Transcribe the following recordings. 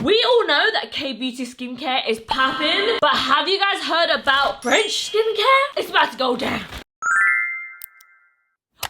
We all know that K-beauty skincare is popping, but have you guys heard about French skincare? It's about to go down.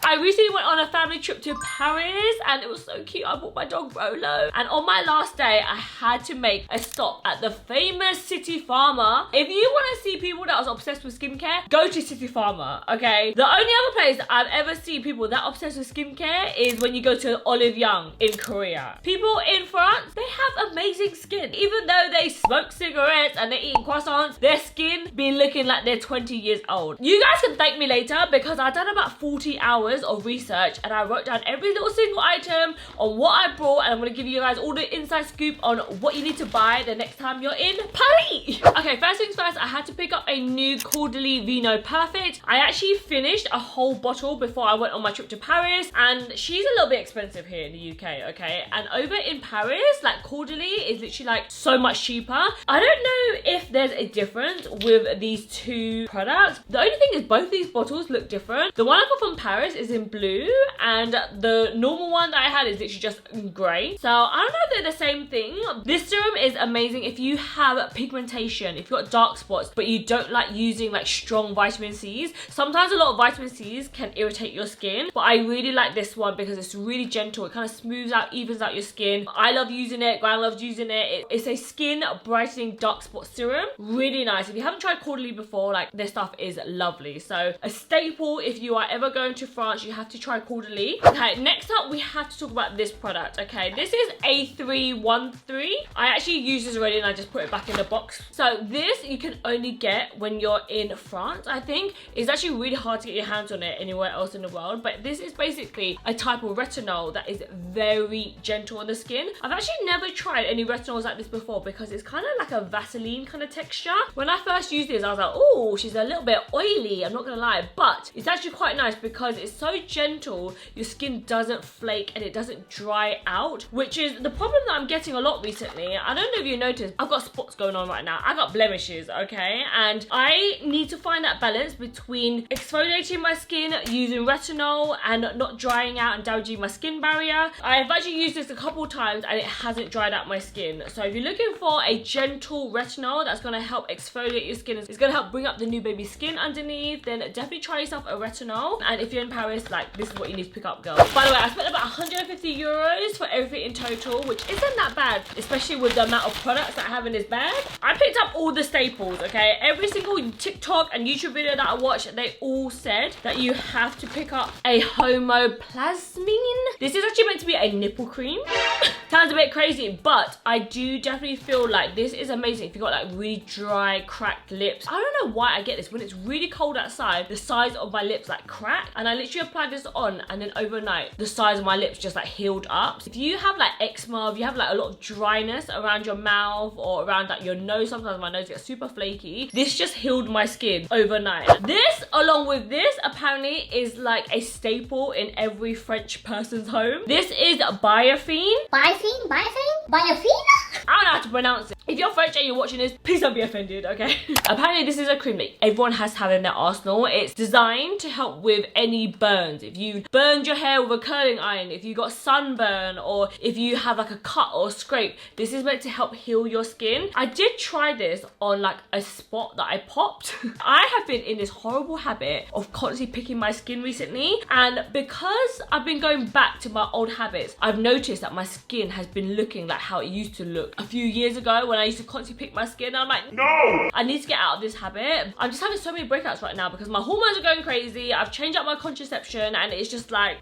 I recently went on a family trip to Paris and it was so cute. I bought my dog Rolo, and on my last day I had to make a stop at the famous Citypharma. If you want to see people that are obsessed with skincare, go to Citypharma, okay? The only other place that I've ever seen people that obsessed with skincare is when you go to Olive Young in Korea. People in France, they have amazing skin. Even though they smoke cigarettes and they're eating croissants, their skin be looking like they're 20 years old. You guys can thank me later because I've done about 40 hours of research and I wrote down every little single item on what I brought, and I'm going to give you guys all the inside scoop on what you need to buy the next time you're in Paris. Okay, first things first, I had to pick up a new Caudilie vinoperfect. I actually finished a whole bottle before I went on my trip to Paris, and she's a little bit expensive here in the UK, okay? And over in Paris, like Caudilie is literally like so much cheaper. I don't know if there's a difference with these two products. The only thing is both these bottles look different. The one I got from Paris is in blue and the normal one that I had is literally just in grey. So I don't know if they're the same thing. This serum is amazing if you have pigmentation, if you've got dark spots, but you don't like using like strong vitamin C's. Sometimes a lot of vitamin C's can irritate your skin, but I really like this one because it's really gentle. It kind of smooths out, evens out your skin. I love using it. Gran loves using it. It's a skin brightening dark spot serum. Really nice. If you haven't tried Caudilie before, like this stuff is lovely. So a staple if you are ever going to France, you have to try Caudilie. Okay, next up we have to talk about this product. Okay, this is A313. I actually used this already and I just put it back in the box. So this you can only get when you're in France, I think. It's actually really hard to get your hands on it anywhere else in the world, but this is basically a type of retinol that is very gentle on the skin. I've actually never tried any retinols like this before because it's kind of like a Vaseline kind of texture. When I first used this, I was like, oh, she's a little bit oily, I'm not gonna lie, but it's actually quite nice because it's so gentle, your skin doesn't flake and it doesn't dry out, which is the problem that I'm getting a lot recently. I don't know if you noticed, I've got spots going on right now. I got blemishes, okay? And I need to find that balance between exfoliating my skin using retinol and not drying out and damaging my skin barrier. I've actually used this a couple times and it hasn't dried out my skin. So if you're looking for a gentle retinol that's going to help exfoliate your skin, it's going to help bring up the new baby skin underneath, then definitely try yourself a retinol. And if you're in Paris, like this is what you need to pick up, girl. By the way, I spent about 150 euros for everything in total, which isn't that bad, especially with the amount of products that I have in this bag. I picked up all the staples, okay? Every single TikTok and YouTube video that I watched, they all said that you have to pick up a Homeoplasmine. This is actually meant to be a nipple cream. Sounds a bit crazy, but I do definitely feel like this is amazing if you've got like really dry, cracked lips. I don't know why I get this. When it's really cold outside, the sides of my lips like crack, and I literally applied this on and then overnight the sides of my lips just like healed up. So if you have like eczema, if you have like a lot of dryness around your mouth or around like your nose, sometimes my nose gets super flaky, this just healed my skin overnight. This along with this apparently is like a staple in every French person's home. This is Biafine. Biafine? I don't know how to pronounce it. If you're French and you're watching this, please don't be offended, okay? Apparently this is a cream that everyone has to have in their arsenal. It's designed to help with any burns. If you burned your hair with a curling iron, if you got sunburn, or if you have like a cut or a scrape, this is meant to help heal your skin. I did try this on like a spot that I popped. I have been in this horrible habit of constantly picking my skin recently, and because I've been going back to my old habits, I've noticed that my skin has been looking like how it used to look a few years ago when I used to constantly pick my skin. I'm like, no! I need to get out of this habit. I'm just having so many breakouts right now because my hormones are going crazy. I've changed up my contraception and it's just like,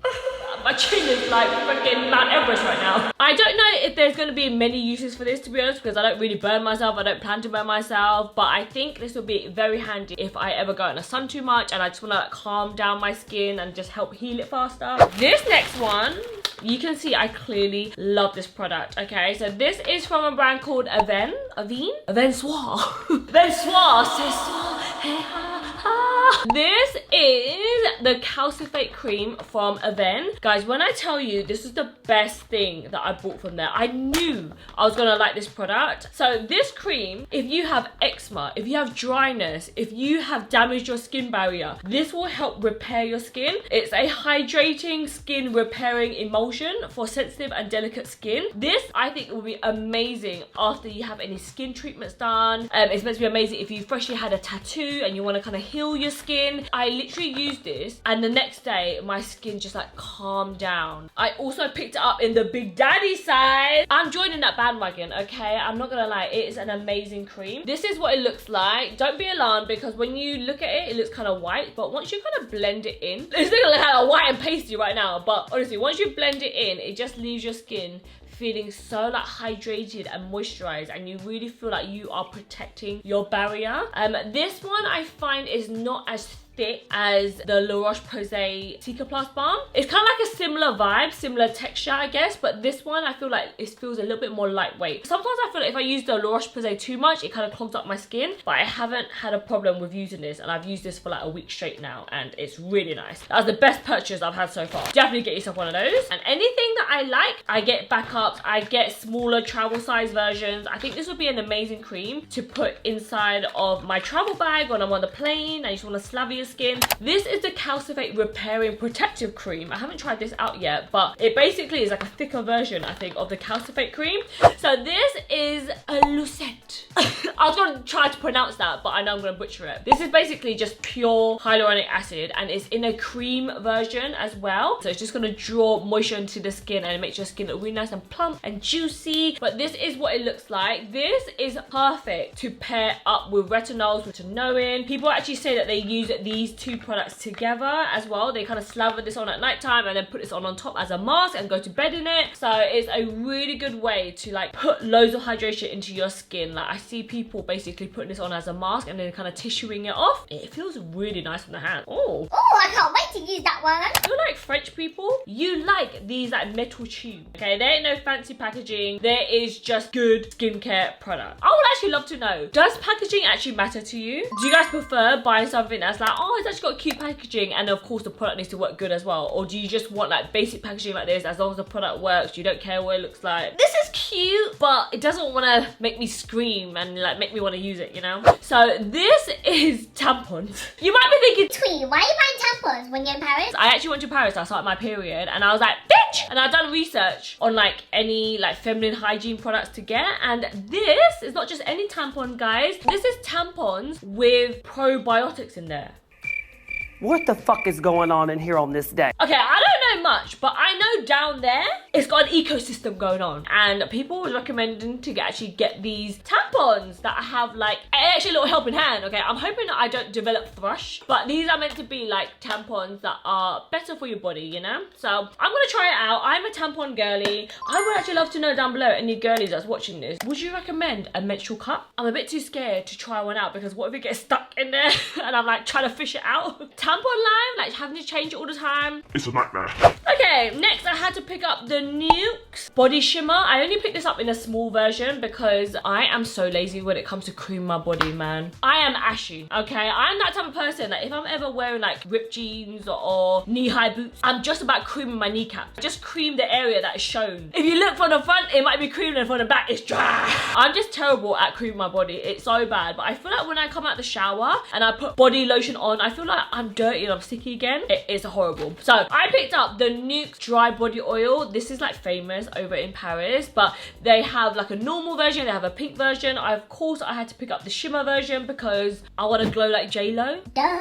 my chin is like freaking Mount Everest right now. I don't know if there's going to be many uses for this, to be honest, because I don't really burn myself. I don't plan to burn myself, but I think this will be very handy if I ever go in the sun too much and I just want to like calm down my skin and just help heal it faster. This next one, you can see I clearly love this product, okay? So this is from a brand called Avene? Avene? Avene Soir. Avene Soir, c'est soir. Hey, ha, ha. This is the calcifate cream from Avene. Guys, when I tell you this is the best thing that I bought from there, I knew I was gonna like this product. So this cream, if you have eczema, if you have dryness, if you have damaged your skin barrier, this will help repair your skin. It's a hydrating skin repairing emulsion for sensitive and delicate skin. This, I think, will be amazing after you have any skin treatments done. It's meant to be amazing if you freshly had a tattoo and you want to kind of heal your skin. I literally used this and the next day my skin just like calmed down. I also picked it up in the Big Daddy size. I'm joining that bandwagon, okay? I'm not gonna lie, it is an amazing cream. This is what it looks like. Don't be alarmed because when you look at it, it looks kind of white, but once you kind of blend it in, it's looking like kind of white and pasty right now, but honestly, once you blend it in, it just leaves your skin feeling so like hydrated and moisturized, and you really feel like you are protecting your barrier. This one I find is not as thick as the La Roche-Posay Cicaplast Balm. It's kind of like a similar vibe, similar texture, I guess, but this one I feel like it feels a little bit more lightweight. Sometimes I feel like if I use the La Roche-Posay too much, it kind of clogs up my skin, but I haven't had a problem with using this, and I've used this for like a week straight now, and it's really nice. That's the best purchase I've had so far. Definitely get yourself one of those. And anything that I like, I get backups, I get smaller travel size versions. I think this would be an amazing cream to put inside of my travel bag when I'm on the plane. I just want to slather your skin. This is the calcifate repairing protective cream. I haven't tried this out yet, but it basically is like a thicker version, I think, of the calcifate cream. So this is a laluset. I was going to try to pronounce that, but I know I'm going to butcher it. This is basically just pure hyaluronic acid, and it's in a cream version as well. So it's just going to draw moisture into the skin, and it makes your skin look really nice and plump and juicy. But this is what it looks like. This is perfect to pair up with retinols, with retinoin. People actually say that they use these two products together as well. They kind of slather this on at night time and then put this on top as a mask and go to bed in it. So it's a really good way to like put loads of hydration into your skin. Like I see people basically putting this on as a mask and then kind of tissuing it off. It feels really nice on the hand. Oh, I can't wait to use that one. you're like French people, you like these like metal tubes. Okay, there ain't no fancy packaging. There is just good skincare product. I would actually love to know, does packaging actually matter to you? Do you guys prefer buying something that's like, oh, it's actually got cute packaging and of course the product needs to work good as well? Or do you just want like basic packaging like this, as long as the product works, you don't care what it looks like? This is cute, but it doesn't want to make me scream and like make me want to use it, you know? So this is tampons. You might be thinking, Twee, why are you buying tampons when you're in Paris? I actually went to Paris, I started my period, and I was like, bitch! And I've done research on like any like feminine hygiene products to get, and this is not just any tampon, guys. This is tampons with probiotics in there. What the fuck is going on in here on this day? Okay, I don't know much, but I know down there it's got an ecosystem going on, and people were recommending to actually get these tampons that have like actually a little helping hand. Okay, I'm hoping that I don't develop thrush, but these are meant to be like tampons that are better for your body, you know? So I'm gonna try it out. I'm a tampon girly. I would actually love to know down below, any girlies that's watching this, would you recommend a menstrual cup? I'm a bit too scared to try one out because what if it gets stuck in there and I'm like trying to fish it out? Tampon line, like having to change it all the time. It's a nightmare. Okay, next I had to pick up the Nuxe body shimmer. I only picked this up in a small version because I am so lazy when it comes to cream my body, man. I am ashy, okay? I'm that type of person that if I'm ever wearing like ripped jeans or knee-high boots, I'm just about creaming my kneecap. Just cream the area that is shown. If you look from the front, it might be creaming, and from the back, it's dry. I'm just terrible at creaming my body. It's so bad, but I feel like when I come out the shower and I put body lotion on, I feel like I'm dirty and I'm sticky again. It is horrible. So I picked up the Nuxe dry body oil. This is like famous over in Paris, but they have like a normal version, they have a pink version. Of course I had to pick up the shimmer version because I want to glow like J-Lo. Duh.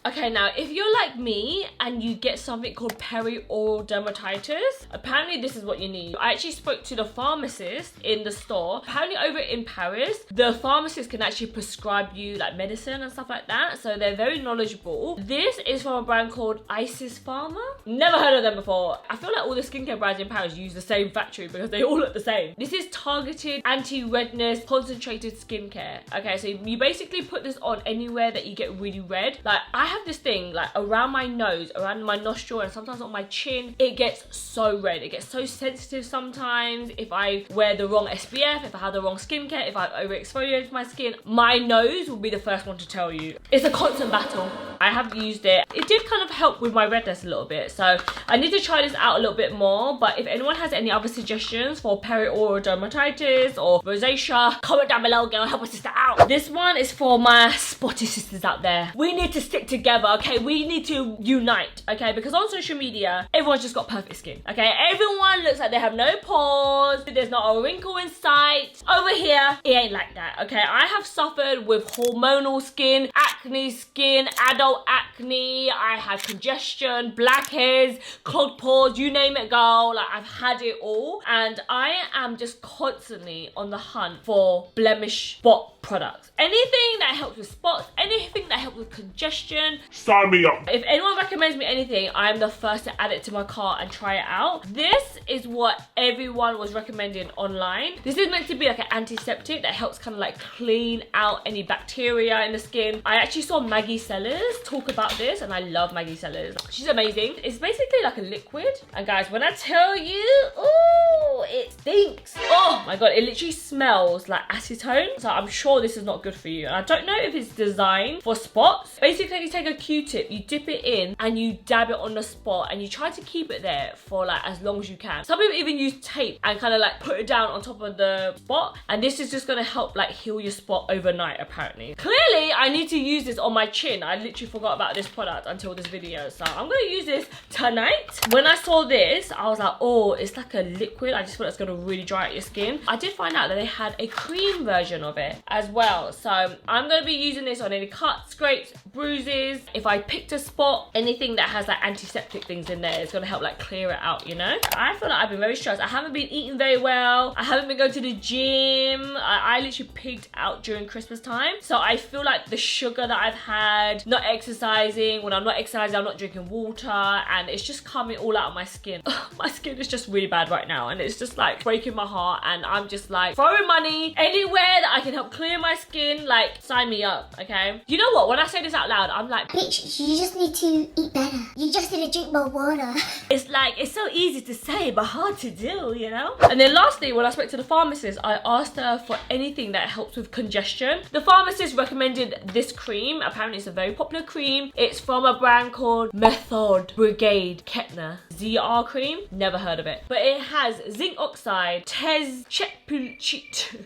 Okay, now if you're like me and you get something called peri-oral dermatitis, apparently this is what you need. I actually spoke to the pharmacist in the store. Apparently over in Paris, the pharmacist can actually prescribe you like medicine and stuff like that, so they're very knowledgeable. This is from a brand called Isispharma. Never heard of them before. I feel like all the skincare brands in Paris use the same factory because they all look the same. This is targeted anti-redness concentrated skincare. Okay, so you basically put this on anywhere that you get really red. Like I have this thing like around my nose, around my nostril, and sometimes on my chin. It gets so red. It gets so sensitive sometimes. If I wear the wrong SPF, if I have the wrong skincare, if I overexfoliate my skin, my nose will be the first one to tell you. It's a constant battle. I have used it. It did kind of help with my redness a little bit. So I need to try this out a little bit more. But if anyone has any other suggestions for perioral dermatitis or rosacea, comment down below, girl. Help a sister out. This one is for my spotty sisters out there. We need to stick together, okay? We need to unite, okay? Because on social media, everyone's just got perfect skin, okay? Everyone looks like they have no pores. There's not a wrinkle in sight. Over here, it ain't like that, okay? I have suffered with hormonal skin, acne skin, adult acne. I had congestion, blackheads, clogged pores, you name it, girl. Like, I've had it all. And I am just constantly on the hunt for blemish spot products. Anything that helps with spots, anything that helps with congestion, sign me up. If anyone recommends me anything, I'm the first to add it to my cart and try it out. This is what everyone was recommending online. This is meant to be like an antiseptic that helps kind of like clean out any bacteria in the skin. I actually saw Maggie Sellers talk about this, and I love Maggie Sellers. She's amazing. It's basically like a liquid, and guys, when I tell you, oh, it stinks. Oh my god, it literally smells like acetone. So I'm sure this is not good for you. And I don't know if it's designed for spots. Basically, you take a Q-tip, you dip it in, and you dab it on the spot, and you try to keep it there for like as long as you can. Some people even use tape and kind of like put it down on top of the spot, and this is just gonna help like heal your spot overnight, apparently. Clearly, I need to use this on my chin. I literally forgot about this product until this video, so I'm gonna use this tonight. When I saw this, I was like, oh, it's like a liquid. I just thought it's gonna really dry out your skin. I did find out that they had a cream version of it as well, so I'm gonna be using this on any cuts, scrapes, bruises. If I picked a spot, anything that has like antiseptic things in there, it's gonna help like clear it out, you know? I feel like I've been very stressed. I haven't been eating very well. I haven't been going to the gym. I literally pigged out during Christmas time, so I feel like the sugar that I've had, not exercising. When I'm not exercising, I'm not drinking water, and it's just coming all out of my skin. My skin is just really bad right now, and it's just like breaking my heart, and I'm just like throwing money anywhere that I can help clear my skin. Like, sign me up, okay? You know what? When I say this out loud, I'm like, bitch, you just need to eat better. You just need to drink more water. it's like, it's so easy to say, but hard to do, you know? And then lastly, when I spoke to the pharmacist, I asked her for anything that helps with congestion. The pharmacist recommended this cream. Apparently, it's a very popular cream. It's from a brand called Methode Brigade Kettner ZR cream. Never heard of it. But it has zinc oxide, tezchepachite,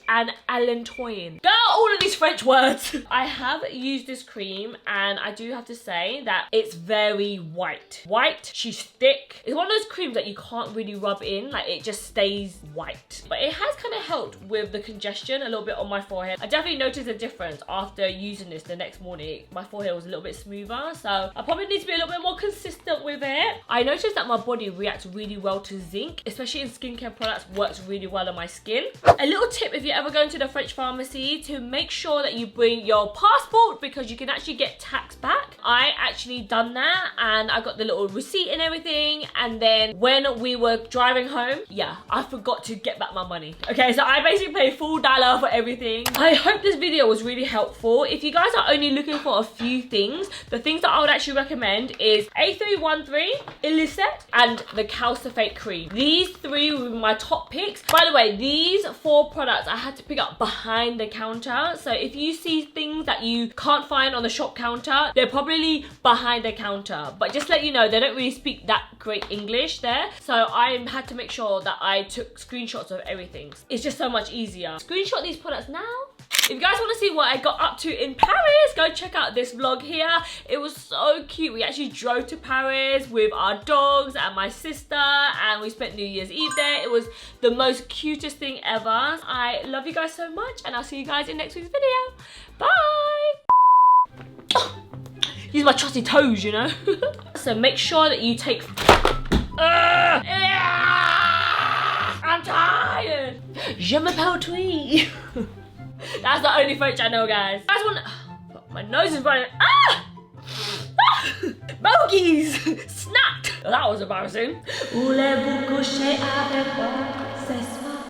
and allantoin. Girl, all of these French words. I have used this cream, and I do have to say that it's very white. White, she's thick. It's one of those creams that you can't really rub in, like it just stays white. But it has kind of helped with the congestion a little bit on my forehead. I definitely noticed a difference after using this the next morning. My forehead was a little bit smoother, so I probably need to be a little bit more consistent with it. I noticed that my body reacts really well to zinc, especially in skincare products, works really well on my skin. A little tip if you're ever going to the French pharmacy, to make sure that you bring your passport, because you can actually get tax back. I actually done that, and I got the little receipt and everything, and then when we were driving home, yeah, I forgot to get back my money. Okay, so I basically paid $4 for everything. I hope this video was really helpful. If you guys are only looking for a few things, the things that I would actually recommend is A313, laluset, and the calcifate cream. These three were my top picks. By the way, these 4 products I had to pick up behind the counter. So if you see things that you can't find on the shop counter, they're probably behind the counter. But just to let you know, they don't really speak that great English there. So I had to make sure that I took screenshots of everything. It's just so much easier. Screenshot these products now. If you guys want to see what I got up to in Paris, go check out this vlog here. It was so cute. We actually drove to Paris with our dogs and my sister, and we spent New Year's Eve there. It was the most cutest thing ever. I love you guys so much, and I'll see you guys in next week's video. Bye! Use my trusty toes, you know? So make sure that you take... I'm tired! Je m'appelle Twee. That's the only French I know, guys. I just want to... My nose is running. Ah! Bogies! Snapped! That was embarrassing.